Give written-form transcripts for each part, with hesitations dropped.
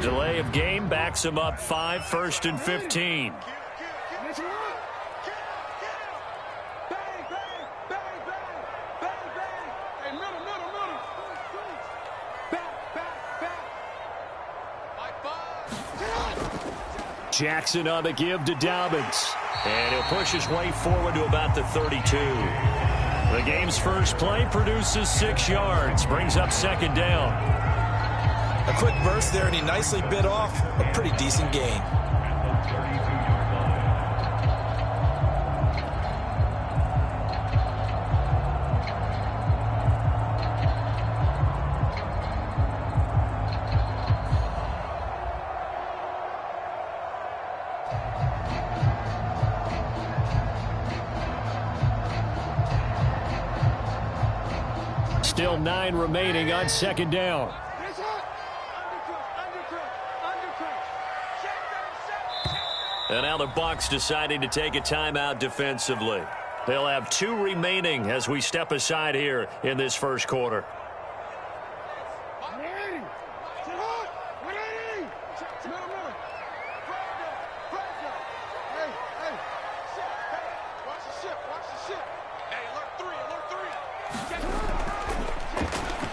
delay of game backs him up 5, 1st and 15. Jackson on the give to Dobbins. And he'll push his way forward to about the 32. The game's first play produces 6 yards. Brings up 2nd down. A quick burst there, and he nicely bit off a pretty decent gain. Still 9 remaining on 2nd down. And now the Bucs deciding to take a timeout defensively. They'll have 2 remaining as we step aside here in this first quarter.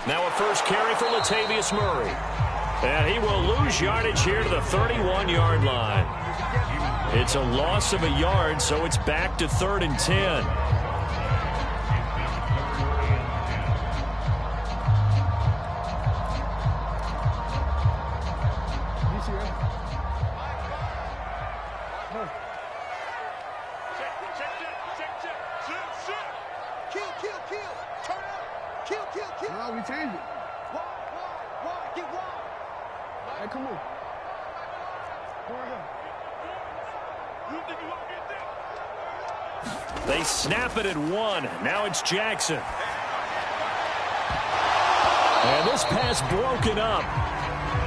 Now a first carry for Latavius Murray. And he will lose yardage here to the 31-yard line. It's a loss of a yard, so it's back to 3rd and 10. They snap it at 1. Now it's Jackson. And this pass broken up.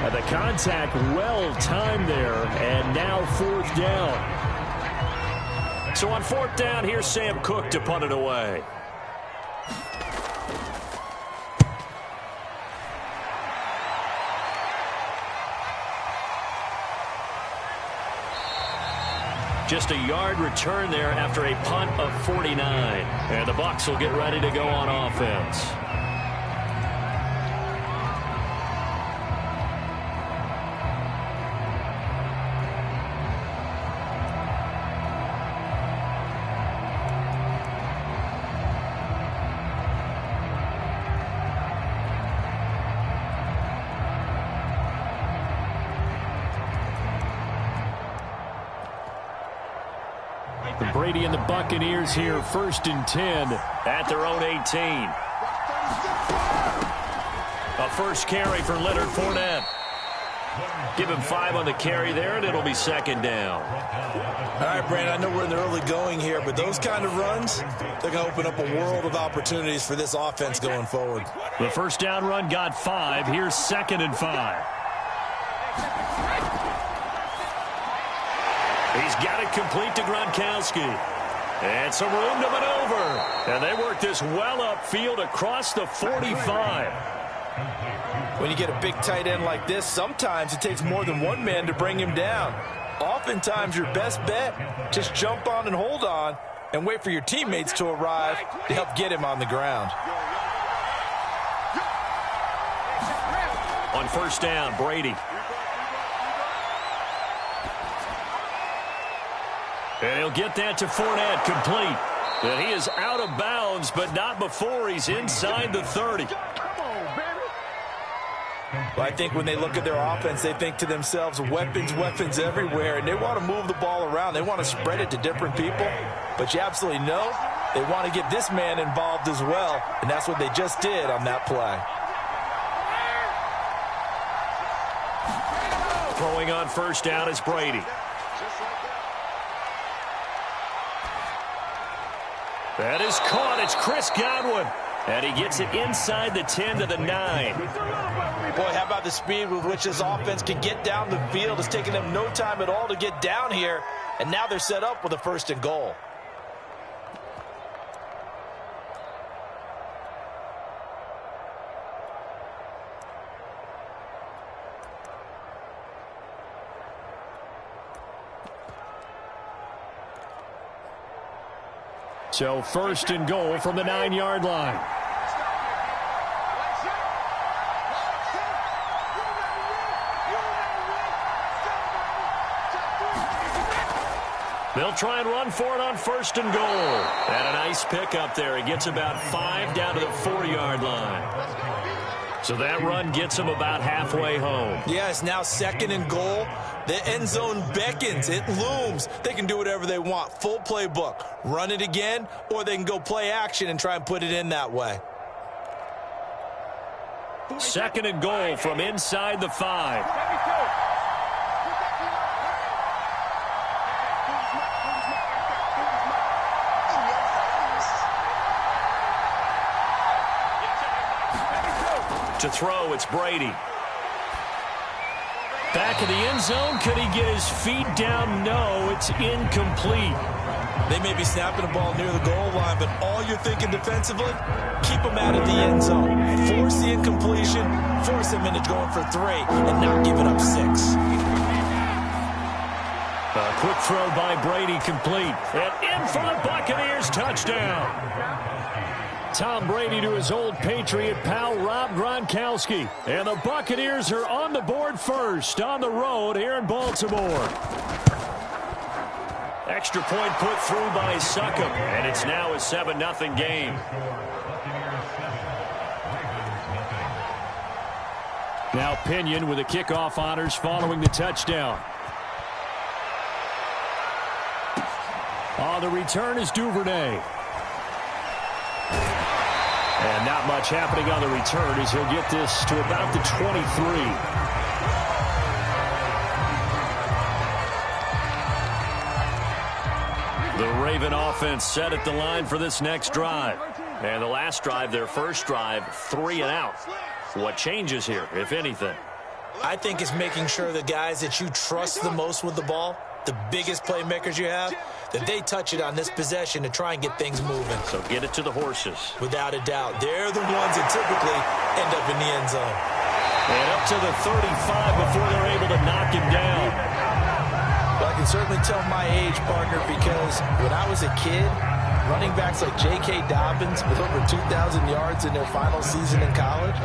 And the contact well timed there. And now 4th down. So on 4th down, here's Sam Cook to punt it away. Just a yard return there after a punt of 49. And the Bucs will get ready to go on offense. Brady and the Buccaneers here, 1st and 10 at their own 18. A first carry for Leonard Fournette. Give him 5 on the carry there, and it'll be 2nd down. All right, Brandon, I know we're in the early going here, but those kind of runs, they're going to open up a world of opportunities for this offense going forward. The first down run got 5. Here's 2nd and 5. He's got it complete to Gronkowski. And some room to maneuver. And they work this well upfield across the 45. When you get a big tight end like this, sometimes it takes more than one man to bring him down. Oftentimes, your best bet, just jump on and hold on and wait for your teammates to arrive to help get him on the ground. On 1st down, Brady. And he'll get that to Fournette, complete. And he is out of bounds, but not before he's inside the 30. Well, I think when they look at their offense, they think to themselves, weapons, weapons everywhere, and they want to move the ball around. They want to spread it to different people. But you absolutely know they want to get this man involved as well, and that's what they just did on that play. Throwing on 1st down is Brady. That is caught. It's Chris Godwin. And he gets it inside the 10 to the 9. Boy, how about the speed with which this offense can get down the field? It's taken them no time at all to get down here. And now they're set up with a 1st and goal. So first and goal from the 9-yard line. They'll try and run for it on first and goal. And a nice pickup there. He gets about 5 down to the 4-yard line. So that run gets him about halfway home. Yeah, it's now second and goal. The end zone beckons. It looms. They can do whatever they want. Full playbook. Run it again, or they can go play action and try and put it in that way. Second and goal from inside the 5. To throw, it's Brady. Back in the end zone. Could he get his feet down? No, it's incomplete. They may be snapping the ball near the goal line, but all you're thinking defensively, keep them out of the end zone. Force the incompletion, force them into going for 3, and not giving up 6. A quick throw by Brady, complete. And in for the Buccaneers, touchdown. Tom Brady to his old Patriot pal, Rob Gronkowski. And the Buccaneers are on the board first on the road here in Baltimore. Extra point put through by Succop, and it's now a 7-0 game. Now Pinion with the kickoff honors following the touchdown. On the return is Duvernay. And not much happening on the return as he'll get this to about the 23. The Raven offense set at the line for this next drive. And the last drive, their first drive, 3 and out. What changes here, if anything? I think it's making sure the guys that you trust the most with the ball, the biggest playmakers you have, that they touch it on this possession to try and get things moving. So get it to the horses. Without a doubt. They're the ones that typically end up in the end zone. And up to the 35 before they're able to knock him down. Well, I can certainly tell my age, partner, because when I was a kid, running backs like J.K. Dobbins with over 2,000 yards in their final season in college,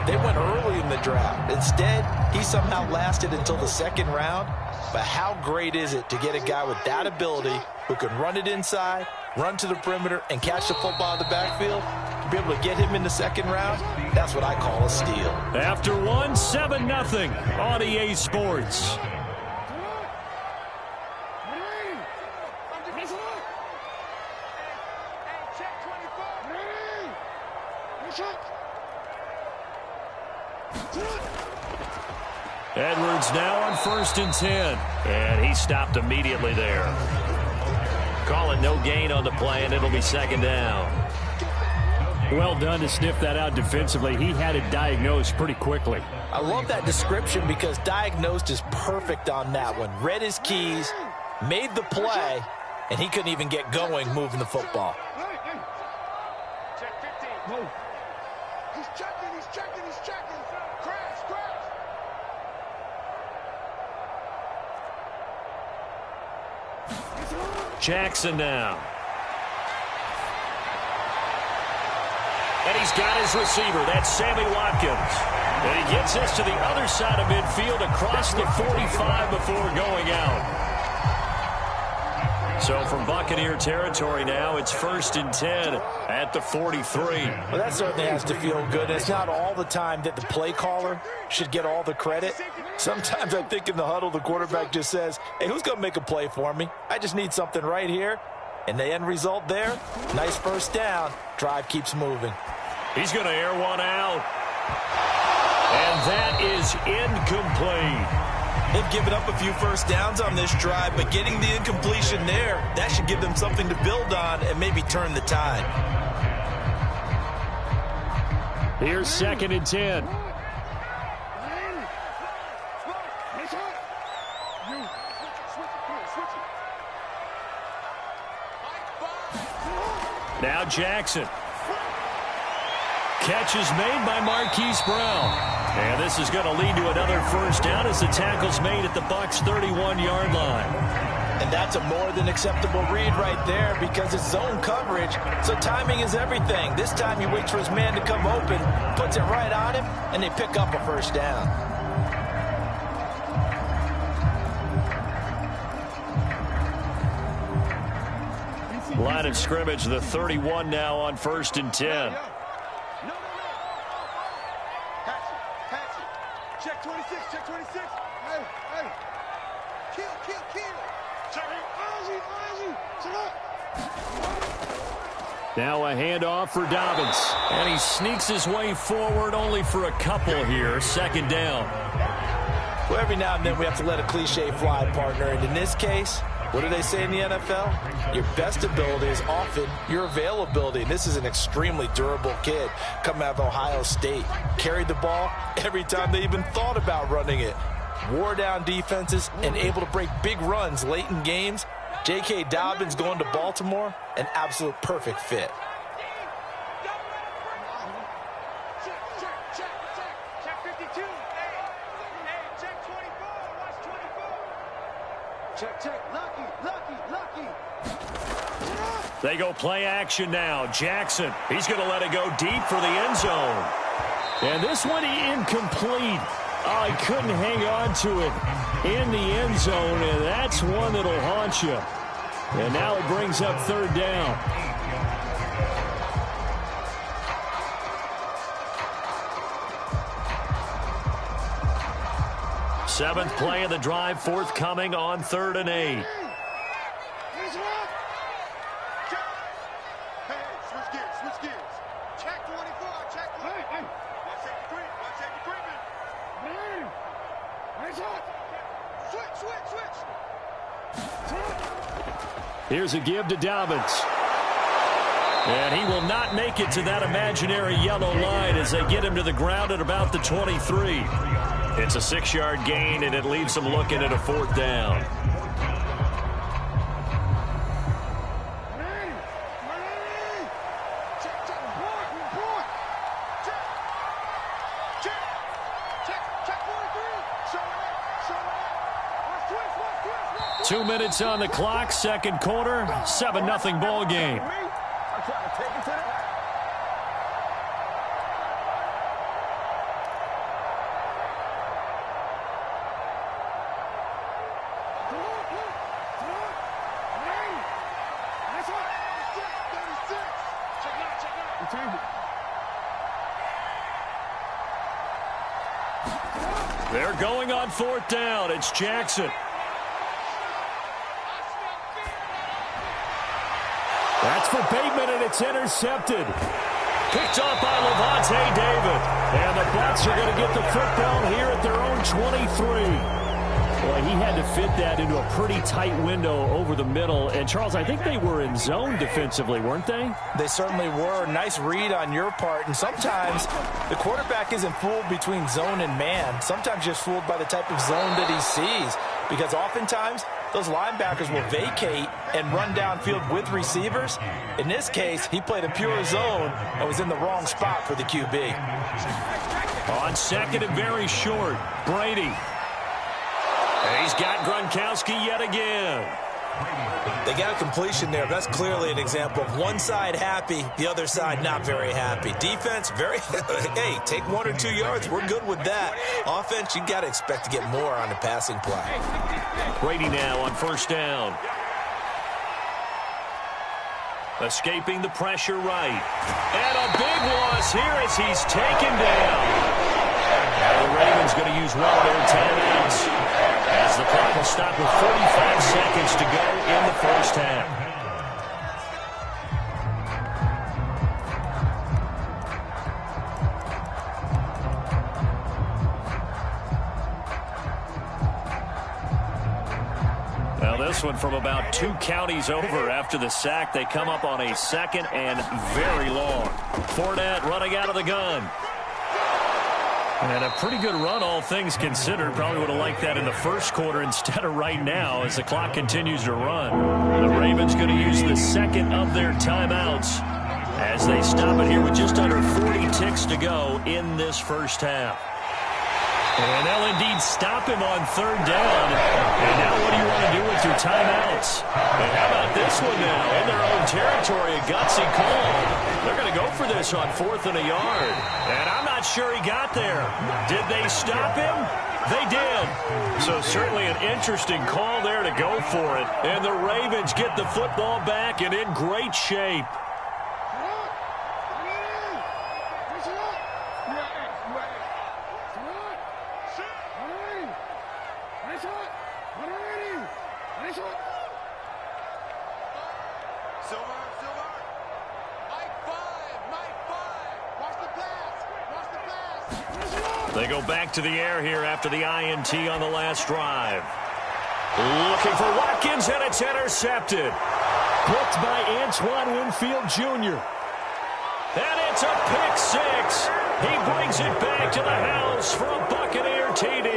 they went early in the draft. Instead, he somehow lasted until the second round. But how great is it to get a guy with that ability who can run it inside, run to the perimeter, and catch the football in the backfield? To be able to get him in the second round, that's what I call a steal. After 7-0 on EA Sports. Edwards now on 1st and 10. And he stopped immediately there. Call it no gain on the play, and it'll be second down. Well done to sniff that out defensively. He had it diagnosed pretty quickly. I love that description because diagnosed is perfect on that one. Read his keys, made the play, and he couldn't even get going moving the football. Check 15. No. He's checking, he's checking, he's checking. Crash, crash. Jackson now. And he's got his receiver. That's Sammy Watkins. And he gets this to the other side of midfield across the 45 before going out. So from Buccaneer territory now, it's 1st and 10 at the 43. Well, that certainly has to feel good. It's not all the time that the play caller should get all the credit. Sometimes I think in the huddle, the quarterback just says, hey, who's going to make a play for me? I just need something right here. And the end result there, nice first down. Drive keeps moving. He's going to air one out. And that is incomplete. They've given up a few first downs on this drive, but getting the incompletion there, that should give them something to build on and maybe turn the tide. Here's 2nd and 10. Now Jackson. Catch is made by Marquise Brown. And this is going to lead to another first down as the tackle's made at the Bucs' 31-yard line. And And that's a more than acceptable read right there because it's zone coverage, so timing is everything. This time he waits for his man to come open, puts it right on him, and they pick up a first down. Line of scrimmage, the 31 now on 1st and 10. Check 26, check 26. Hey, hey. Kill. Check Ozzy. Now a handoff for Dobbins. And he sneaks his way forward only for a couple here. 2nd down. Well, every now and then we have to let a cliche fly, partner. And in this case, what do they say in the NFL? Your best ability is often your availability. And this is an extremely durable kid coming out of Ohio State. Carried the ball every time they even thought about running it. Wore down defenses and able to break big runs late in games. J.K. Dobbins going to Baltimore, an absolute perfect fit. Check 52. Hey, check 24. Watch 24. Check. Lucky. They go play action now. Jackson, he's going to let it go deep for the end zone. And this one incomplete. Oh, he couldn't hang on to it in the end zone, and that's one that'll haunt you. And now it brings up 3rd down. Seventh play of the drive forthcoming on 3rd and 8. Switch gears. Check 24, check 173, 173, man. Switch. Here's a give to Dobbins. And he will not make it to that imaginary yellow line as they get him to the ground at about the 23. It's a 6-yard gain, and it leaves them looking at a 4th down. Check. 2 minutes on the clock, 2nd quarter, 7-0 ball game. They're going on 4th down. It's Jackson. That's for Bateman, and it's intercepted. Picked off by Levante David. And the Bucs are going to get the football here at their own 23. Boy, he had to fit that into a pretty tight window over the middle. And, Charles, I think they were in zone defensively, weren't they? They certainly were. Nice read on your part. And sometimes the quarterback isn't fooled between zone and man. Sometimes just fooled by the type of zone that he sees. Because oftentimes those linebackers will vacate and run downfield with receivers. In this case, he played a pure zone and was in the wrong spot for the QB. On 2nd and very short, Brady. And he's got Gronkowski yet again. They got a completion there. That's clearly an example of one side happy, the other side not very happy. Defense, very, hey, take 1 or 2 yards. We're good with that. Offense, you got to expect to get more on the passing play. Brady now on 1st down. Escaping the pressure right. And a big loss here as he's taken down. Now the Ravens going to use one of their timeouts as the clock will stop with 45 seconds to go in the 1st half. Now this one from about 2 counties over after the sack. They come up on a 2nd and very long. Fournette running out of the gun. And a pretty good run, all things considered. Probably would have liked that in the 1st quarter instead of right now as the clock continues to run. The Ravens going to use the 2nd of their timeouts as they stop it here with just under 40 ticks to go in this 1st half. And they'll indeed stop him on third down. And now what do you want to do with your timeouts? And how about this one now? In their own territory, a gutsy call. They're going to go for this on 4th and a yard. And I'm not sure he got there. Did they stop him? They did. So certainly an interesting call there to go for it. And the Ravens get the football back and in great shape. They go back to the air here after the INT on the last drive. Looking for Watkins, and it's intercepted. Blocked by Antoine Winfield Jr. And it's a pick six. He brings it back to the house for a Buccaneer TD.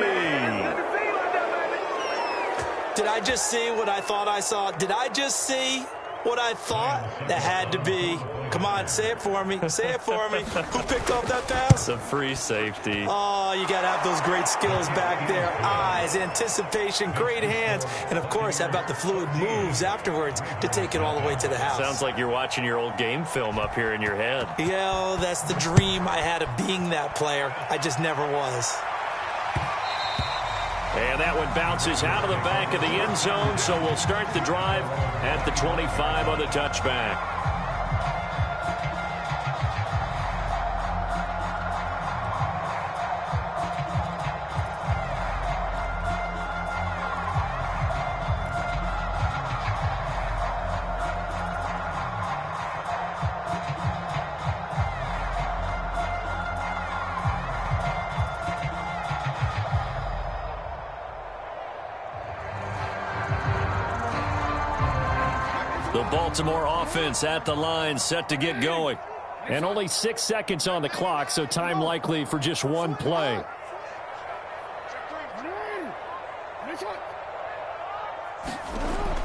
Did I just see what I thought I saw? Did I just see what I thought? That had to be. Come on, say it for me. Say it for me. Who picked off that pass? It's a free safety. Oh, you got to have those great skills back there. Eyes, anticipation, great hands. And, of course, how about the fluid moves afterwards to take it all the way to the house? Sounds like you're watching your old game film up here in your head. Yeah, that's the dream I had of being that player. I just never was. And that one bounces out of the back of the end zone, so we'll start the drive at the 25 on the touchback. The Baltimore offense at the line, set to get going. And only 6 seconds on the clock, so time likely for just one play.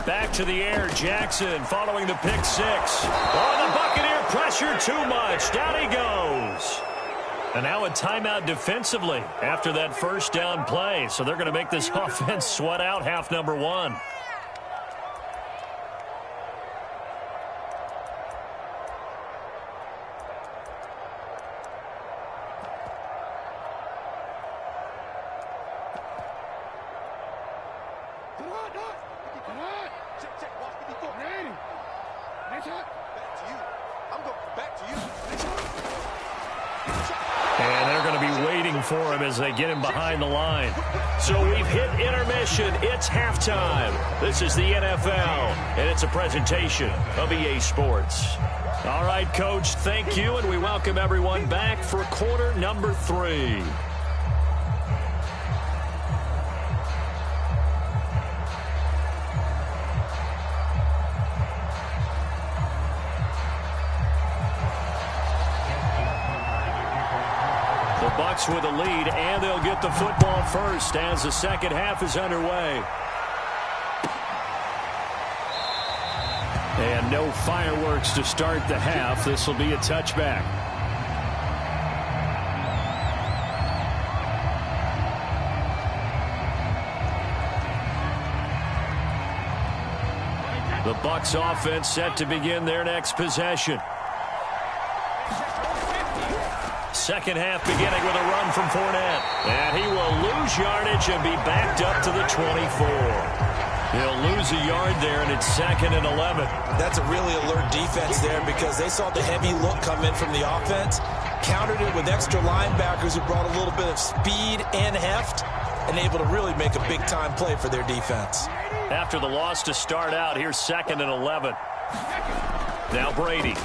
Back to the air, Jackson following the pick six. Oh, the Buccaneer pressure too much. Down he goes. And now a timeout defensively after that first down play. So they're going to make this offense sweat out half number one. And they're going to be waiting for him as they get him behind the line. So we've hit intermission. It's halftime. This is the NFL, and it's a presentation of EA Sports. All right, Coach, thank you, and we welcome everyone back for quarter number 3. Bucks with a lead, and they'll get the football first as the second half is underway. And no fireworks to start the half. This will be a touchback. The Bucks offense set to begin their next possession. Second half beginning with a run from Fournette. And he will lose yardage and be backed up to the 24. He'll lose a yard there, and it's 2nd and 11. That's a really alert defense there because they saw the heavy look come in from the offense, countered it with extra linebackers who brought a little bit of speed and heft, and able to really make a big-time play for their defense. After the loss to start out, here's 2nd and 11. Now Brady.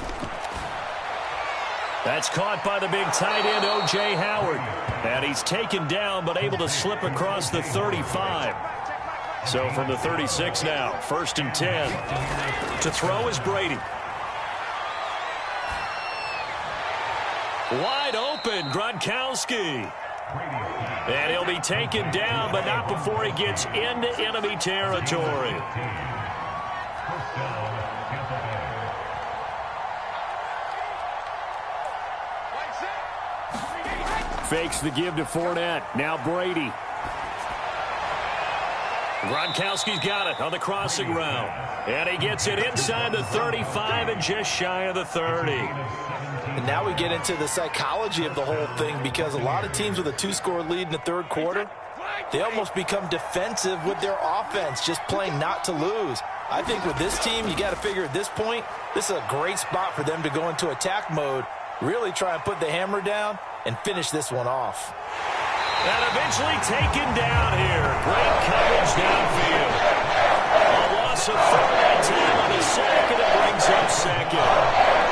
That's caught by the big tight end, O.J. Howard. And he's taken down, but able to slip across the 35. So from the 36 now, 1st and 10. To throw is Brady. Wide open, Gronkowski. And he'll be taken down, but not before he gets into enemy territory. Fakes the give to Fournette. Now Brady. Gronkowski's got it on the crossing route. And he gets it inside the 35 and just shy of the 30. And now we get into the psychology of the whole thing, because a lot of teams with a 2-score lead in the third quarter, they almost become defensive with their offense, just playing not to lose. I think with this team, you got to figure at this point, this is a great spot for them to go into attack mode, really try and put the hammer down and finish this one off. And eventually taken down here. Great coverage downfield. A loss of 4 that time on the sack, and it brings up second.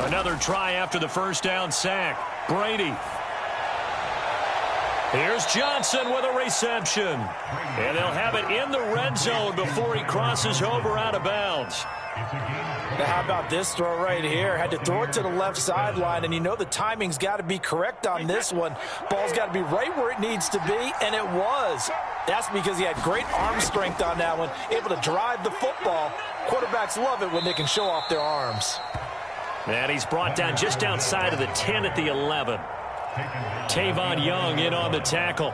Another try after the first down sack. Brady. Here's Johnson with a reception. And they'll have it in the red zone before he crosses over out of bounds. Now how about this throw right here? Had to throw it to the left sideline, and you know the timing's got to be correct on this one. Ball's got to be right where it needs to be, and it was. That's because he had great arm strength on that one, able to drive the football. Quarterbacks love it when they can show off their arms. And he's brought down just outside of the 10 at the 11. Tavon Young in on the tackle.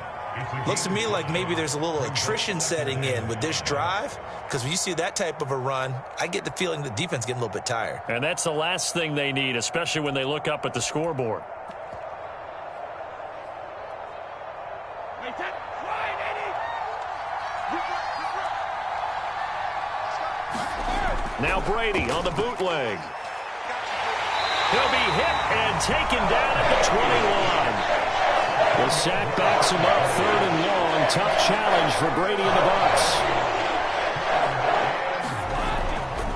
Looks to me like maybe there's a little attrition setting in with this drive, because when you see that type of a run, I get the feeling the defense getting a little bit tired. And that's the last thing they need, especially when they look up at the scoreboard. Now Brady on the bootleg. He'll be hit and taken down at the 21. The sack backs him up, 3rd and long. Tough challenge for Brady and the Bucs.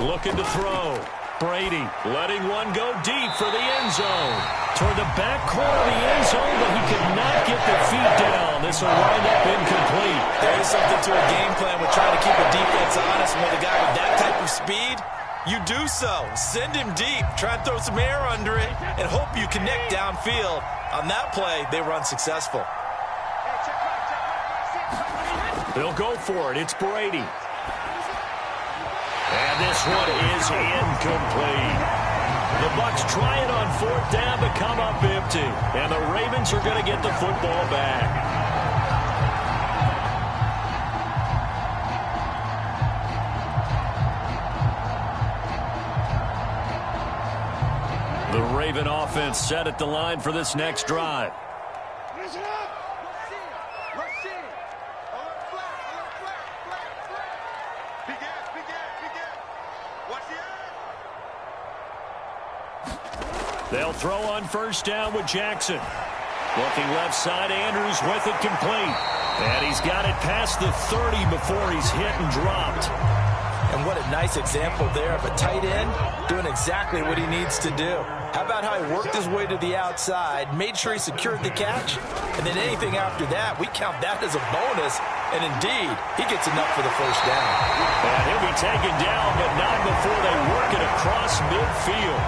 Looking to throw. Brady letting one go deep for the end zone. Toward the back corner of the end zone, but he could not get the feet down. This will wind up incomplete. There is something to a game plan with trying to keep a defense honest. With a guy with that type of speed, you do so. Send him deep. Try and throw some air under it and hope you connect downfield. On that play, they were unsuccessful. They'll go for it. It's Brady. And this one is incomplete. The Bucs try it on 4th down to come up empty. And the Ravens are going to get the football back. The Raven offense set at the line for this next drive. They'll throw on 1st down with Jackson. Looking left side, Andrews with it complete. And he's got it past the 30 before he's hit and dropped. And what a nice example there of a tight end doing exactly what he needs to do. How about how he worked his way to the outside, made sure he secured the catch, and then anything after that, we count that as a bonus. And indeed, he gets enough for the 1st down. And he'll be taken down, but not before they work it across midfield.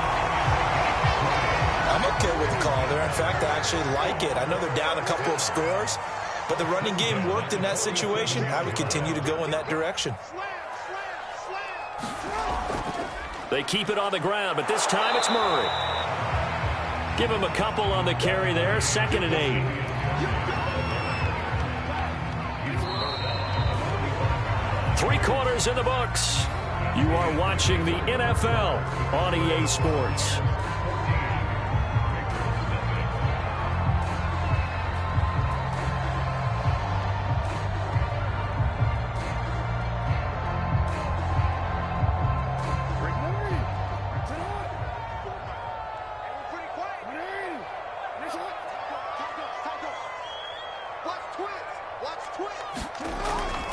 I'm okay with the call there. In fact, I actually like it. I know they're down a couple of scores, but the running game worked in that situation. I would continue to go in that direction. They keep it on the ground, but this time it's Murray. Give him a couple on the carry there. 2nd and 8. Three-quarters in the books. You are watching the NFL on EA Sports.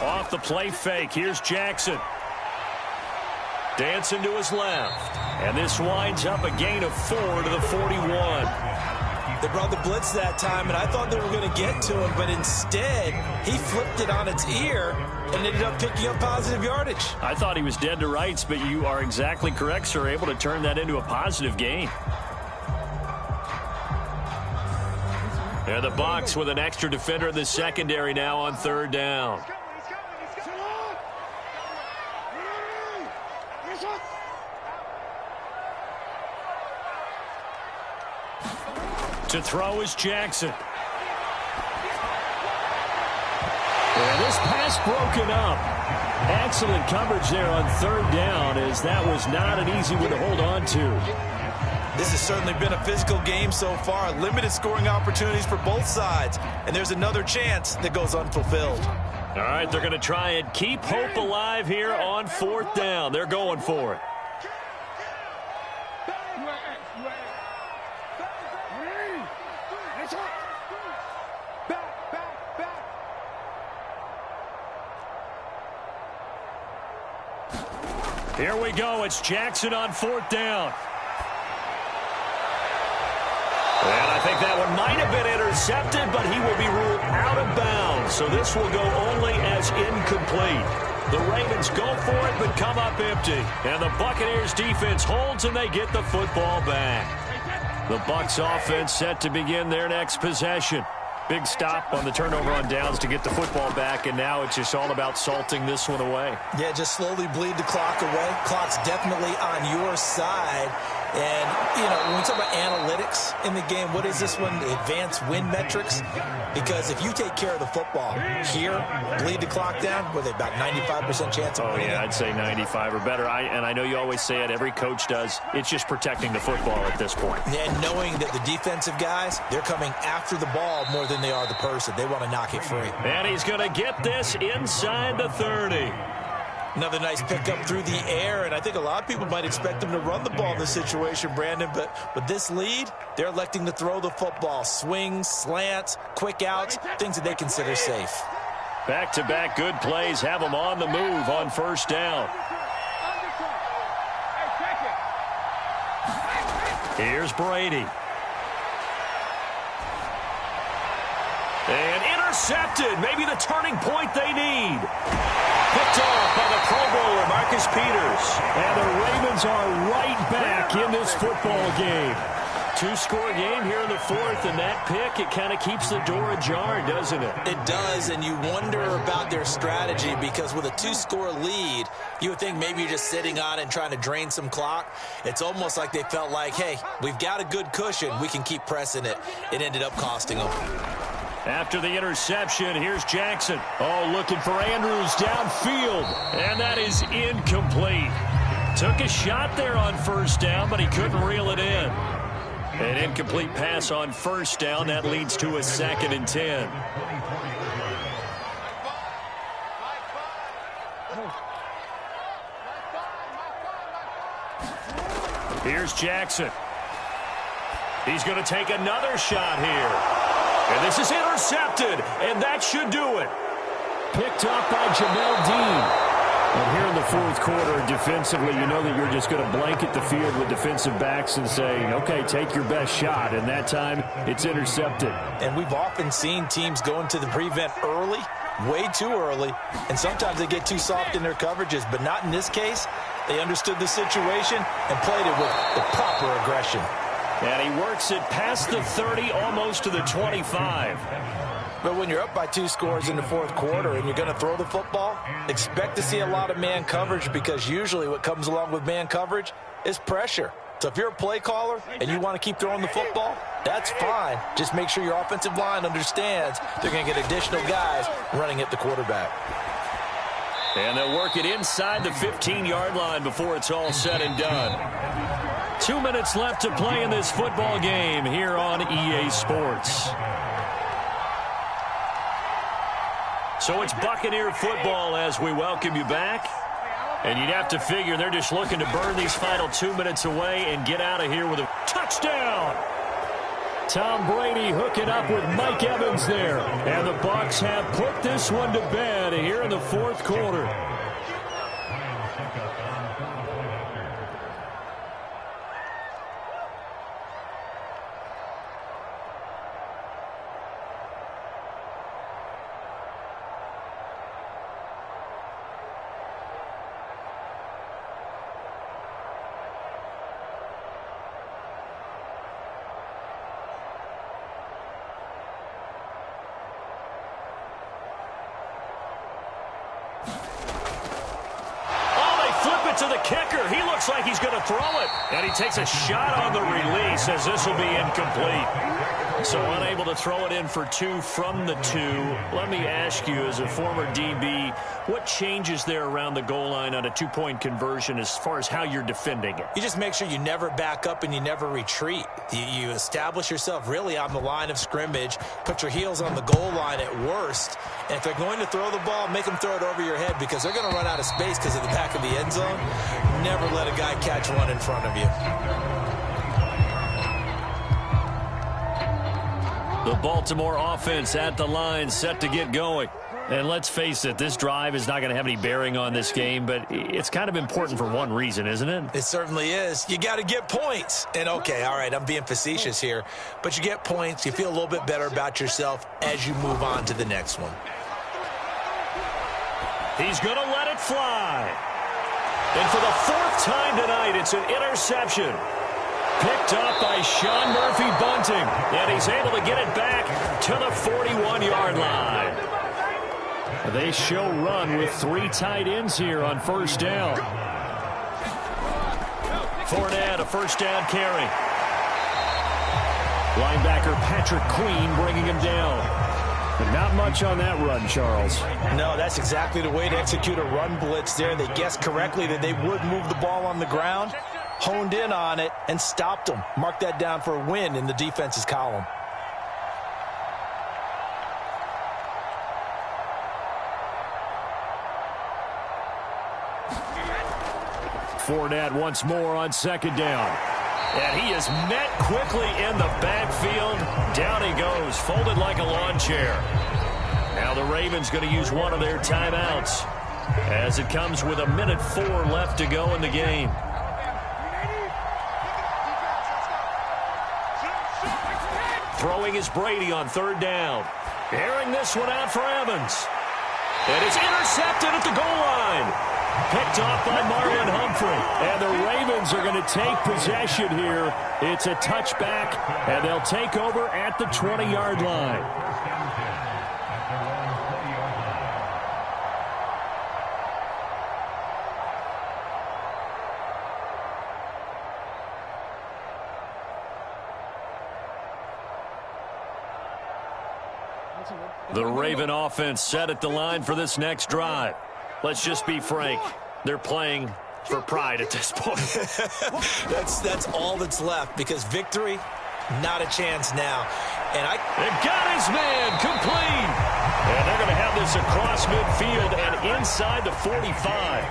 Off the play fake. Here's Jackson. Dancing to his left. And this winds up a gain of 4 to the 41. They brought the blitz that time, and I thought they were going to get to him, but instead, he flipped it on its ear and ended up picking up positive yardage. I thought he was dead to rights, but you are exactly correct, sir. Able to turn that into a positive gain. And the Bucs with an extra defender in the secondary now on third down. To throw is Jackson. And this pass broken up. Excellent coverage there on third down, as that was not an easy one to hold on to. This has certainly been a physical game so far. Limited scoring opportunities for both sides. And there's another chance that goes unfulfilled. All right, they're going to try and keep hope alive here on fourth down. They're going for it. Here we go. It's Jackson on fourth down. And I think that one might have been intercepted, but he will be ruled out of bounds. So this will go only as incomplete. The Ravens go for it, but come up empty. And the Buccaneers defense holds, and they get the football back. The Bucs offense set to begin their next possession. Big stop on the turnover on downs to get the football back, and now it's just all about salting this one away. Yeah, just slowly bleed the clock away. Clock's definitely on your side. And, you know, when we talk about analytics in the game, what is this one? Advanced win metrics? Because if you take care of the football here, bleed the clock down, with about 95% chance of winning. Oh, yeah, I'd say 95 or better. And I know you always say it, every coach does. It's just protecting the football at this point. And knowing that the defensive guys, they're coming after the ball more than they are the person. They want to knock it free. And he's going to get this inside the 30. Another nice pickup through the air, and I think a lot of people might expect them to run the ball in this situation, Brandon, but with this lead, they're electing to throw the football. Swings, slants, quick outs, things that they consider safe. Back-to-back good plays have them on the move on first down. Here's Brady. And intercepted. Maybe the turning point they need. Picked off by the Pro Bowler, Marcus Peters. And the Ravens are right back in this football game. Two-score game here in the fourth, and that pick, it kind of keeps the door ajar, doesn't it? It does, and you wonder about their strategy, because with a two-score lead, you would think maybe you're just sitting on it and trying to drain some clock. It's almost like they felt like, hey, we've got a good cushion. We can keep pressing it. It ended up costing them. After the interception, here's Jackson. Oh, looking for Andrews downfield. And that is incomplete. Took a shot there on first down, but he couldn't reel it in. An incomplete pass on first down. That leads to a 2nd and 10. Here's Jackson. He's going to take another shot here. And this is intercepted, and that should do it. Picked up by Jamel Dean. And here in the fourth quarter, defensively, you know that you're just going to blanket the field with defensive backs and say, okay, take your best shot. And that time, it's intercepted. And we've often seen teams go into the prevent early, way too early, and sometimes they get too soft in their coverages. But not in this case. They understood the situation and played it with the proper aggression. And he works it past the 30, almost to the 25. But when you're up by 2 scores in the fourth quarter and you're going to throw the football, expect to see a lot of man coverage, because usually what comes along with man coverage is pressure. So if you're a play caller and you want to keep throwing the football, that's fine. Just make sure your offensive line understands they're going to get additional guys running at the quarterback. And they'll work it inside the 15-yard line before it's all said and done. 2 minutes left to play in this football game here on EA Sports. So it's Buccaneer football as we welcome you back. And you'd have to figure they're just looking to burn these final 2 minutes away and get out of here with a touchdown. Tom Brady hooking up with Mike Evans there. And the Bucs have put this one to bed here in the fourth quarter. to the kicker. He looks like he's going to throw it. And he takes a shot on the release as this will be incomplete. So unable to throw it in for 2 from the 2. Let me ask you, as a former DB, what changes there around the goal line on a 2-point conversion as far as how you're defending it? You just make sure you never back up and you never retreat. You establish yourself really on the line of scrimmage, put your heels on the goal line at worst, and if they're going to throw the ball, make them throw it over your head because they're going to run out of space because of the back of the end zone. Never let a guy catch one in front of you. The Baltimore offense at the line, set to get going. And let's face it, this drive is not going to have any bearing on this game, but it's kind of important for one reason, isn't it? It certainly is. You got to get points. And, okay, all right, I'm being facetious here, but you get points. You feel a little bit better about yourself as you move on to the next one. He's going to let it fly. And for the 4th time tonight, it's an interception. Picked up by Sean Murphy-Bunting. And he's able to get it back to the 41-yard line. They show run with 3 tight ends here on first down. Fournette, a first down carry. Linebacker Patrick Queen bringing him down. But not much on that run, Charles. No, that's exactly the way to execute a run blitz there. They guessed correctly that they would move the ball on the ground, honed in on it, and stopped them. Mark that down for a win in the defense's column. Fournette once more on second down. And he is met quickly in the backfield. Down he goes, folded like a lawn chair. Now the Ravens going to use one of their timeouts as it comes with 1:04 left to go in the game. Throwing is Brady on third down. Airing this one out for Evans. And it's intercepted at the goal line. Picked off by Marlon Humphrey. And the Ravens are going to take possession here. It's a touchback, and they'll take over at the 20-yard line. The Raven offense set at the line for this next drive. Let's just be frank. They're playing for pride at this point. That's all that's left because victory, not a chance now. And they've got his man complete. And they're going to have this across midfield and inside the 45.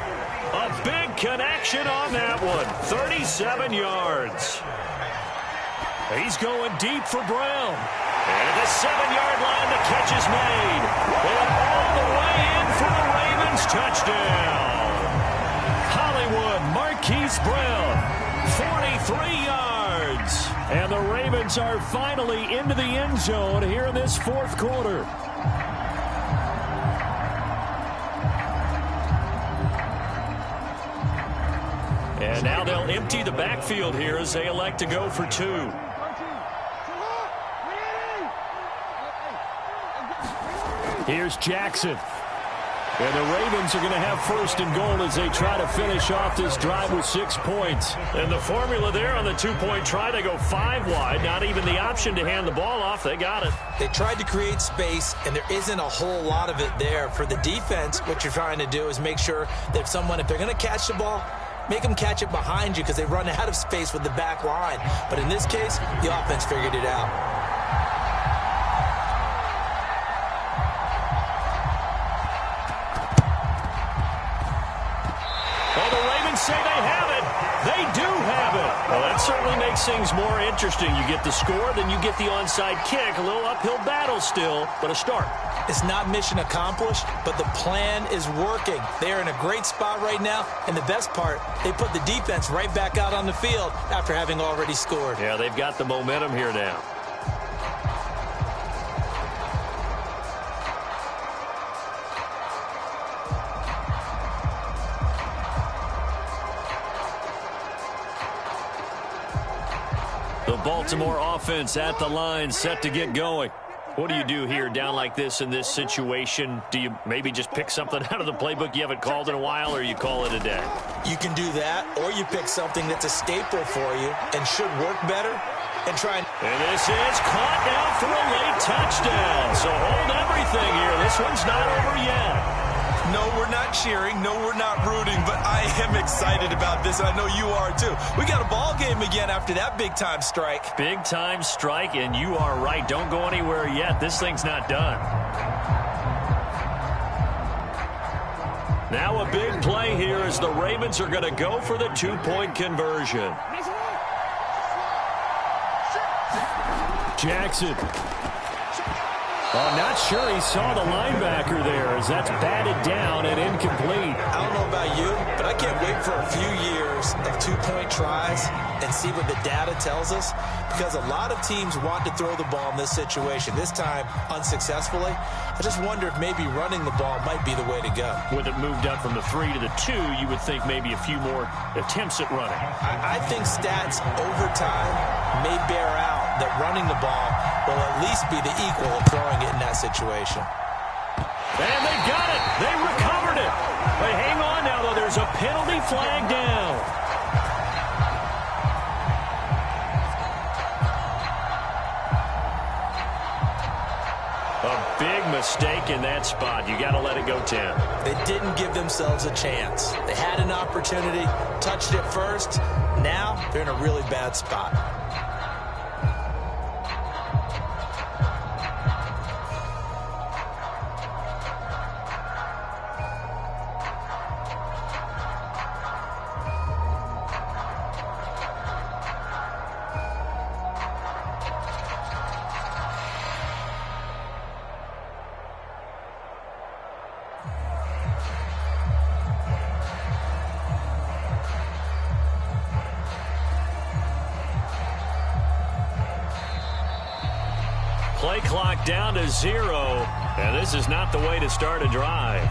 A big connection on that one. 37 yards. He's going deep for Brown. And at the 7-yard line, the catch is made. And all the way in for the Ravens touchdown. Hollywood Marquise Brown, 43 yards. And the Ravens are finally into the end zone here in this fourth quarter. And now they'll empty the backfield here as they elect to go for 2. Here's Jackson. And the Ravens are going to have first and goal as they try to finish off this drive with 6 points. And the formula there on the 2-point try, they go 5 wide. Not even the option to hand the ball off. They got it. They tried to create space, and there isn't a whole lot of it there. For the defense, what you're trying to do is make sure that if they're going to catch the ball, make them catch it behind you because they run out of space with the back line. But in this case, the offense figured it out. Say they have it. They do have it. Well, that certainly makes things more interesting. You get the score, then you get the onside kick. A little uphill battle still, but a start. It's not mission accomplished, but the plan is working. They are in a great spot right now, and the best part, they put the defense right back out on the field after having already scored. Yeah, they've got the momentum here now. The Baltimore offense at the line, set to get going. What do you do here down like this in this situation? Do you maybe just pick something out of the playbook you haven't called in a while, or you call it a day? You can do that, or you pick something that's a staple for you and should work better and try. And this is caught now for a late touchdown. So hold everything here. This one's not over yet. No, we're not cheering. No, we're not rooting. But I am excited about this, and I know you are too. We got a ball game again after that big-time strike. Big-time strike, and you are right. Don't go anywhere yet. This thing's not done. Now a big play here as the Ravens are going to go for the two-point conversion. Jackson. Oh, not sure he saw the linebacker there as that's batted down and incomplete. I don't know about you, but I can't wait for a few years of two-point tries and see what the data tells us, because a lot of teams want to throw the ball in this situation, this time unsuccessfully. I just wonder if maybe running the ball might be the way to go. With it moved up from the 3 to the 2, you would think maybe a few more attempts at running. I think stats over time may bear out that running the ball will at least be the equal of throwing it in that situation. And they got it. They recovered it. But hang on now, though. There's a penalty flag down. A big mistake in that spot. You got to let it go 10. They didn't give themselves a chance. They had an opportunity, touched it first. Now they're in a really bad spot. Play clock down to 0, and this is not the way to start a drive.